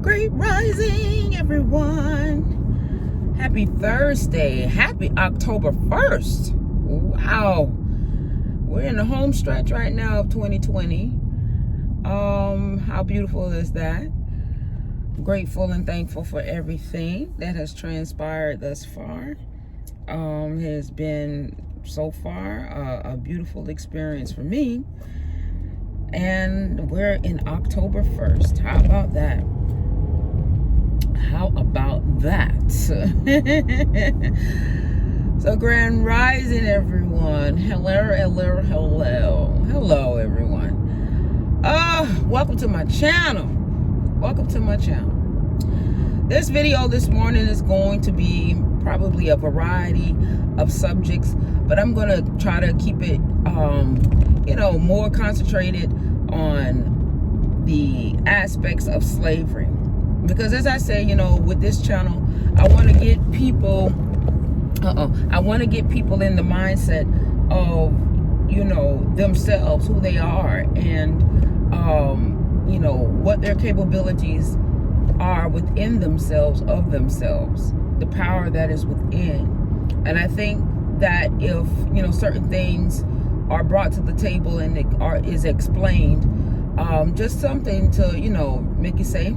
Great rising, everyone. Happy Thursday. Happy October 1st. Wow. We're in the home stretch right now of 2020. How beautiful is that? Grateful and thankful for everything that has transpired thus far. Has been so far a beautiful experience for me. And we're in October 1st. How about that? How about that? So grand rising, everyone. Hello, everyone. Welcome to my channel. This video this morning is going to be probably a variety of subjects, but I'm going to try to keep it, more concentrated on the aspects of slavery. Because as I say, with this channel, I want to get people in the mindset of, themselves, who they are, and, what their capabilities are within themselves, the power that is within. And I think that if, certain things are brought to the table and is explained, just something to, make you say,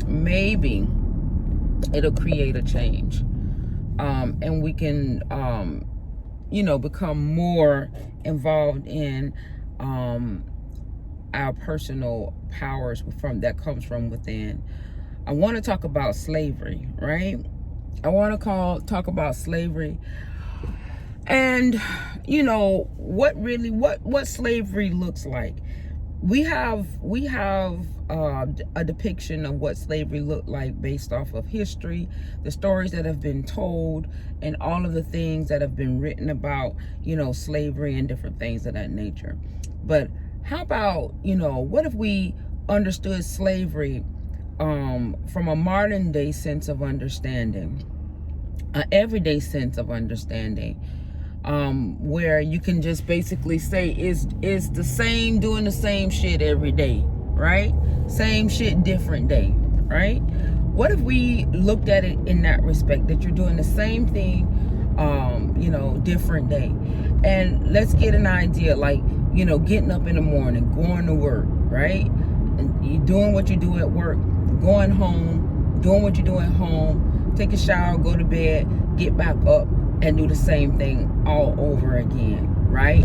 maybe it'll create a change. And we can, become more involved in our personal powers that comes from within. I want to talk about slavery, right? Talk about slavery. And, what slavery looks like. We have a depiction of what slavery looked like based off of history, the stories that have been told, and all of the things that have been written about, slavery and different things of that nature. But how about, what if we understood slavery from a modern day sense of understanding, an everyday sense of understanding? Where you can just basically say is the same, doing the same shit every day, right? Same shit, different day, right? What if we looked at it in that respect, that you're doing the same thing, different day? And let's get an idea, like, getting up in the morning, going to work, right? And you doing what you do at work, going home, doing what you do at home, take a shower, go to bed, get back up, and do the same thing all over again, right?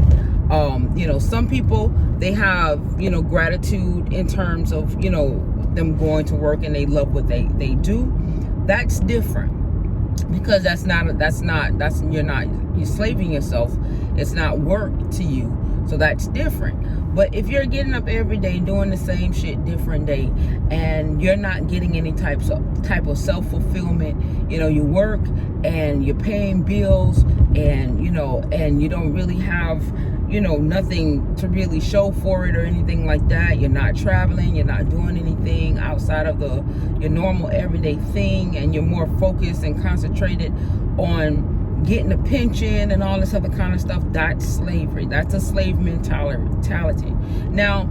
Some people, they have, gratitude in terms of, them going to work and they love what they do. That's different, because you're slaving yourself. It's not work to you. So that's different. But if you're getting up every day doing the same shit, different day, and you're not getting any type of self-fulfillment, you work and you're paying bills, and and you don't really have nothing to really show for it or anything like that. You're not traveling, you're not doing anything outside of your normal everyday thing, and you're more focused and concentrated on getting a pension and all this other kind of stuff. That's slavery. That's a slave mentality. Now,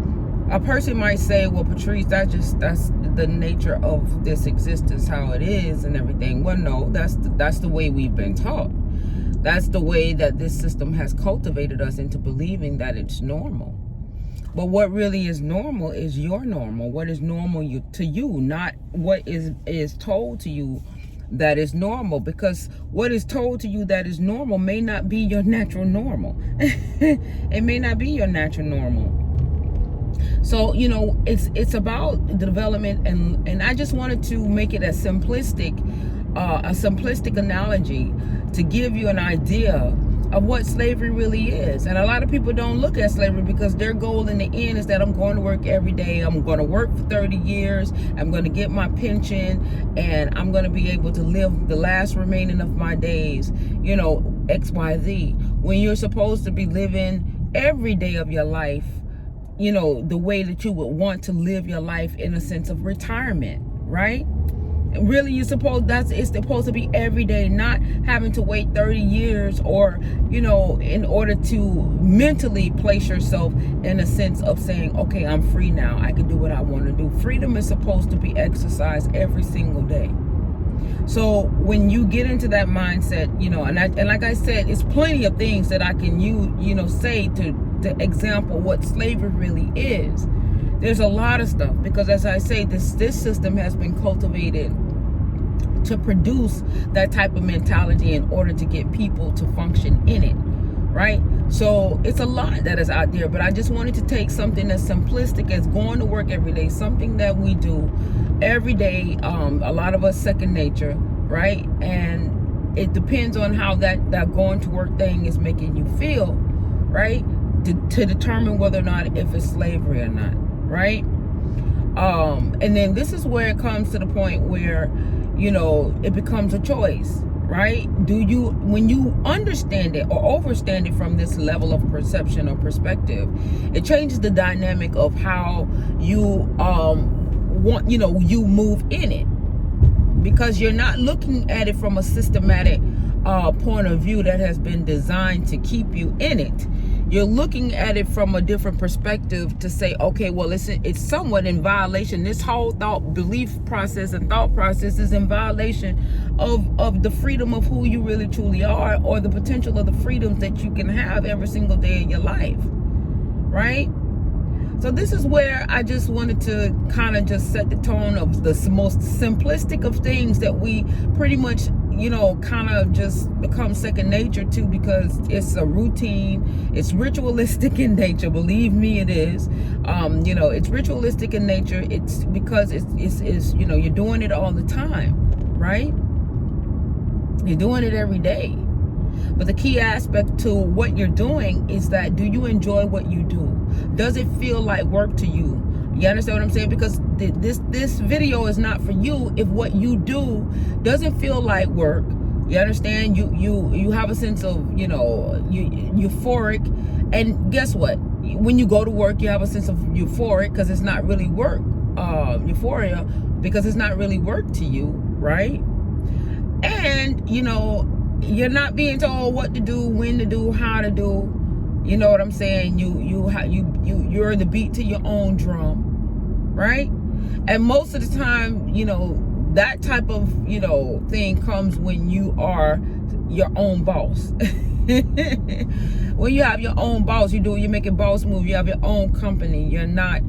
a person might say, well, Patrice, that's the nature of this existence, how it is and everything. Well, no, that's the way we've been taught. That's the way that this system has cultivated us into believing that it's normal. But what really is normal is your normal. What is normal to you, not what is told to you that is normal, because what is told to you that is normal may not be your natural normal. It may not be your natural normal. So, it's about the development, and I just wanted to make it a simplistic analogy to give you an idea of what slavery really is. And a lot of people don't look at slavery because their goal in the end is that I'm going to work every day. I'm going to work for 30 years. I'm going to get my pension, and I'm going to be able to live the last remaining of my days, XYZ. When you're supposed to be living every day of your life, the way that you would want to live your life, in a sense of retirement, right? Really, it's supposed to be every day, not having to wait 30 years or, in order to mentally place yourself in a sense of saying, okay, I'm free now. I can do what I want to do. Freedom is supposed to be exercised every single day. So when you get into that mindset, and like I said, it's plenty of things that I can say to example what slavery really is. There's a lot of stuff, because as I say, this system has been cultivated to produce that type of mentality in order to get people to function in it, right? So it's a lot that is out there, but I just wanted to take something as simplistic as going to work every day, something that we do every day. A lot of us second nature, right? And it depends on how that going to work thing is making you feel, right? To determine whether or not if it's slavery or not, right? And then this is where it comes to the point where, it becomes a choice, right? When you understand it or overstand it from this level of perception or perspective, it changes the dynamic of how you you move in it, because you're not looking at it from a systematic point of view that has been designed to keep you in it. You're looking at it from a different perspective to say, okay, well, it's somewhat in violation. This whole belief process and thought process is in violation of the freedom of who you really truly are, or the potential of the freedoms that you can have every single day in your life, right? So this is where I just wanted to kind of just set the tone of the most simplistic of things that we pretty much, kind of just become second nature to, because it's a routine. It's ritualistic in nature. Believe me, it is. It's ritualistic in nature. It's because it's you're doing it all the time, right? You're doing it every day. But the key aspect to what you're doing is that, do you enjoy what you do? Does it feel like work to you? You understand what I'm saying? Because this video is not for you if what you do doesn't feel like work. You understand? You have a sense of, euphoric. And guess what? When you go to work, you have a sense of euphoric because it's not really work. Euphoria, because it's not really work to you, right? And, you're not being told what to do, when to do, how to do. You know what I'm saying? You're the beat to your own drum, right? And most of the time, that type of thing comes when you are your own boss. When you have your own boss, you're making boss moves. You have your own company. You're not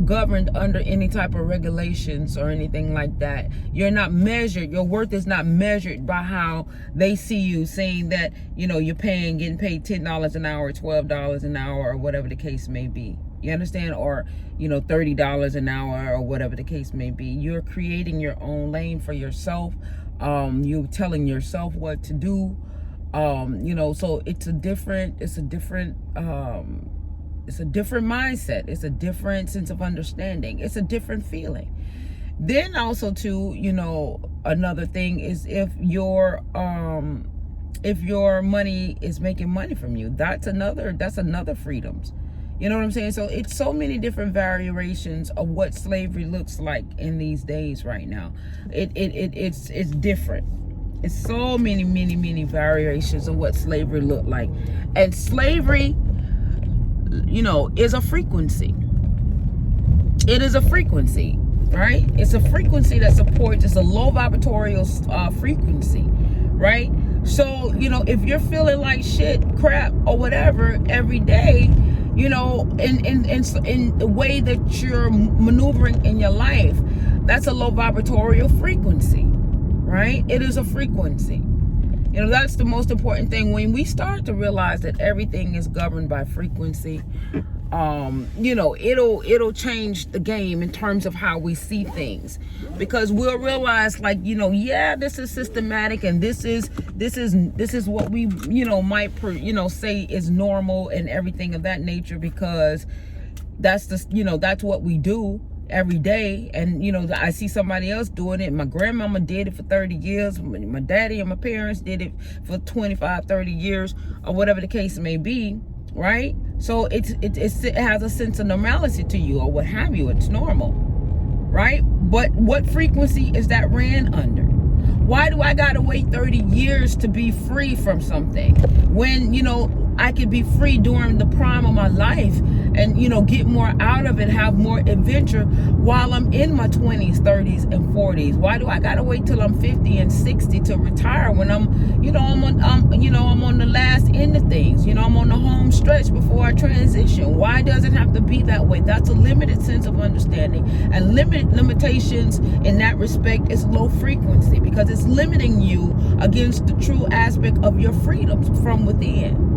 governed under any type of regulations or anything like that. You're not measured. Your worth is not measured by how they see you, saying that, you're getting paid $10 an hour, $12 an hour, or whatever the case may be. You understand? Or, $30 an hour, or whatever the case may be. You're creating your own lane for yourself. You're telling yourself what to do. So it's a different mindset. It's a different sense of understanding. It's a different feeling. Then also too, another thing is if your money is making money from you, that's another freedoms. You know what I'm saying? So it's so many different variations of what slavery looks like in these days right now. It's different. It's so many variations of what slavery looked like. And slavery, is a frequency. It is a frequency, right? It's a frequency that supports, it's a low vibratorial frequency, right? So, if you're feeling like shit, crap, or whatever every day, in the way that you're maneuvering in your life, that's a low vibratorial frequency, right? It is a frequency. That's the most important thing. When we start to realize that everything is governed by frequency, it'll change the game in terms of how we see things, because we'll realize, like, this is systematic, and this is what we might say is normal and everything of that nature, because that's that's what we do every day. And I see somebody else doing it. My grandmama did it for 30 years. My daddy and my parents did it for 25, 30 years, or whatever the case may be, right? So it has a sense of normalcy to you, or what have you. It's normal, right? But what frequency is that ran under? Why do I gotta wait 30 years to be free from something when, I could be free during the prime of my life and, get more out of it, have more adventure while I'm in my 20s, 30s, and 40s? Why do I gotta wait till I'm 50 and 60 to retire when I'm on the last end of things? I'm on the home stretch before I transition. Why does it have to be that way? That's a limited sense of understanding, and limitations in that respect is low frequency, because it's limiting you against the true aspect of your freedoms from within.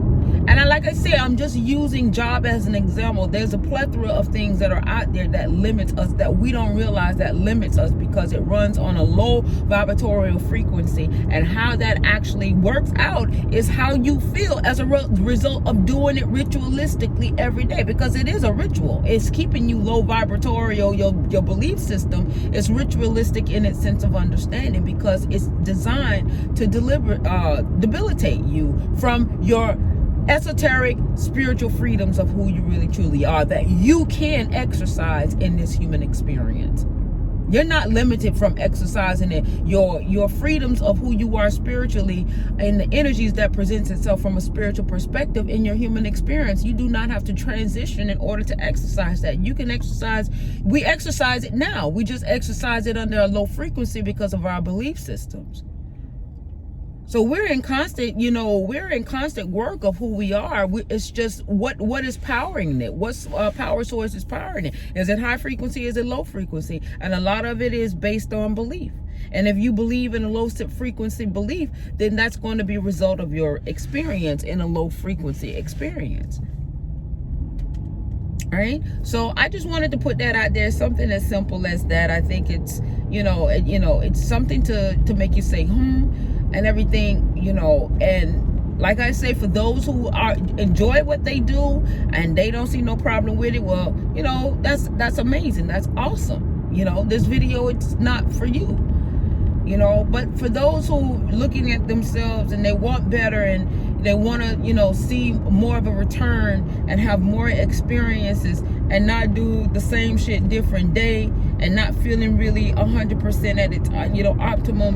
And like I said, I'm just using job as an example. There's a plethora of things that are out there that limits us, that we don't realize that limits us, because it runs on a low vibratorial frequency. And how that actually works out is how you feel as a result of doing it ritualistically every day, because it is a ritual. It's keeping you low vibratorial. Your belief system is ritualistic in its sense of understanding, because it's designed to debilitate you from your esoteric spiritual freedoms of who you really truly are, that you can exercise in this human experience. You're not limited from exercising it. Your freedoms of who you are spiritually and the energies that presents itself from a spiritual perspective in your human experience. You do not have to transition in order to exercise that. You can exercise. We exercise it now. We just exercise it under a low frequency because of our belief systems. So we're in constant work of who we are. It's just what is powering it? What's power source is powering it? Is it high frequency? Is it low frequency? And a lot of it is based on belief. And if you believe in a low frequency belief, then that's going to be a result of your experience in a low frequency experience. All right. So I just wanted to put that out there. Something as simple as that. I think it's it's something to make you say and everything, and like I say, for those who enjoy what they do and they don't see no problem with it, well, that's amazing. That's awesome. This video, it's not for you, but for those who looking at themselves and they want better and they want to, see more of a return and have more experiences and not do the same shit different day and not feeling really 100% at its, optimum,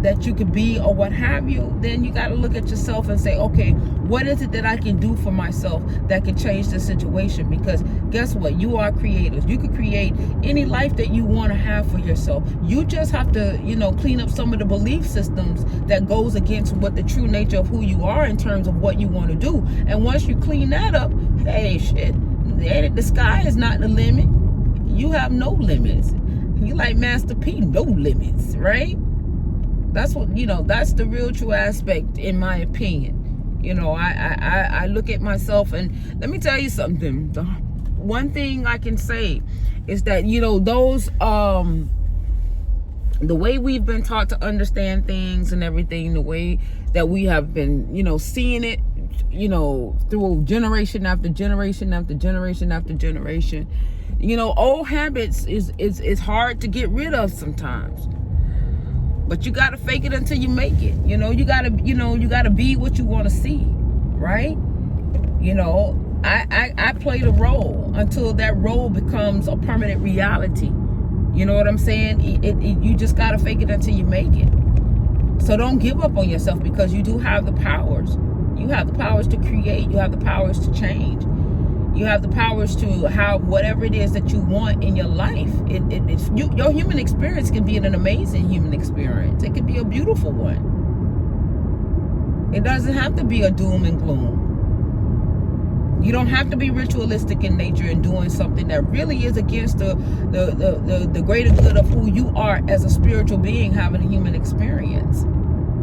that you could be or what have you, then you got to look at yourself and say, okay, what is it that I can do for myself that can change the situation? Because guess what? You are creators. You can create any life that you want to have for yourself. You just have to, clean up some of the belief systems that goes against what the true nature of who you are in terms of what you want to do. And once you clean that up, hey, shit, the sky is not the limit. You have no limits. You like Master P, no limits, right? That's what, that's the real true aspect, in my opinion. I look at myself, and let me tell you something. The one thing I can say is that, those, the way we've been taught to understand things and everything, the way that we have been, seeing it, through generation after generation after generation after generation, old habits is hard to get rid of sometimes. But you gotta fake it until you make it. You gotta be what you want to see, right? I played a role until that role becomes a permanent reality. You know what I'm saying? You just gotta fake it until you make it. So don't give up on yourself, because you do have the powers. You have the powers to create. You have the powers to change. You have the powers to have whatever it is that you want in your life. Your human experience can be an amazing human experience. It could be a beautiful one. It doesn't have to be a doom and gloom. You don't have to be ritualistic in nature and doing something that really is against the greater good of who you are as a spiritual being having a human experience.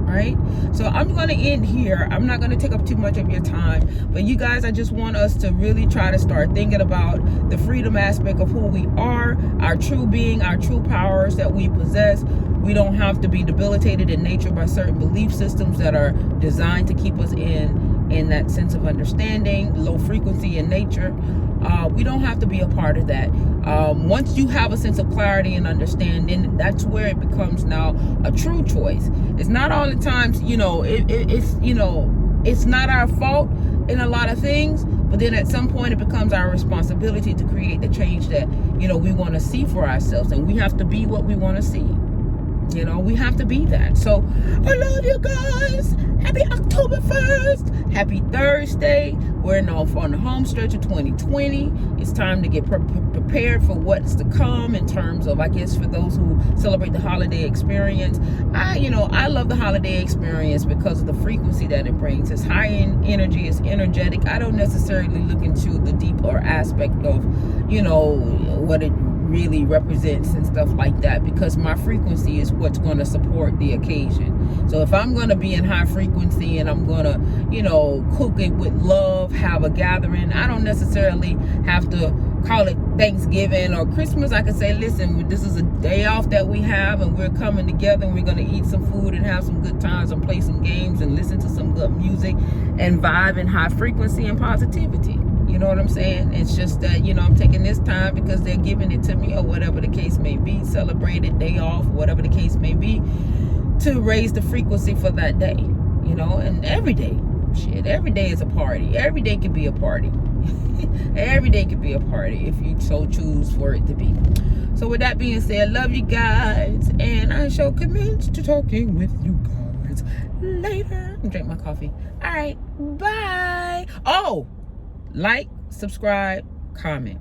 Right? So I'm going to end here. I'm not going to take up too much of your time, but you guys, I just want us to really try to start thinking about the freedom aspect of who we are, our true being, our true powers that we possess. We don't have to be debilitated in nature by certain belief systems that are designed to keep us in that sense of understanding, low frequency in nature. We don't have to be a part of that. Once you have a sense of clarity and understanding, that's where it becomes now a true choice. It's not all the times, it's not our fault in a lot of things, But then at some point, it becomes our responsibility to create the change that, you know, we want to see for ourselves. And we have to be what we want to see. You know, we have to be that. So I love you guys. Happy October 1st. Happy Thursday. We're now on the home stretch of 2020. It's time to get prepared for what's to come in terms of, I guess, for those who celebrate the holiday experience. I love the holiday experience because of the frequency that it brings. It's high in energy. It's energetic. I don't necessarily look into the deeper aspect of, you know, what it really represents and stuff like that, because my frequency is what's going to support the occasion. So if I'm going to be in high frequency and I'm going to, you know, cook it with love, have a gathering, I don't necessarily have to call it Thanksgiving or Christmas. I can say, listen, this is a day off that we have and we're coming together and we're going to eat some food and have some good times and play some games and listen to some good music and vibe in high frequency and positivity. You know what I'm saying? It's just that, you know, I'm taking this time because they're giving it to me, or whatever the case may be, celebrated, day off, whatever the case may be, to raise the frequency for that day, you know. And every day, every day is a party. Every day could be a party. Every day could be a party if you so choose for it to be. So with that being said, love you guys, and I shall commence to talking with you guys later. I'm drinking my coffee. All right, bye. Oh, like, subscribe, comment.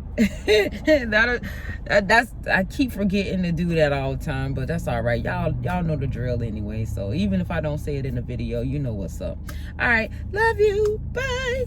That's I keep forgetting to do that all the time, but that's all right. Y'all know the drill anyway. So even if I don't say it in the video, you know what's up. All right, love you. Bye.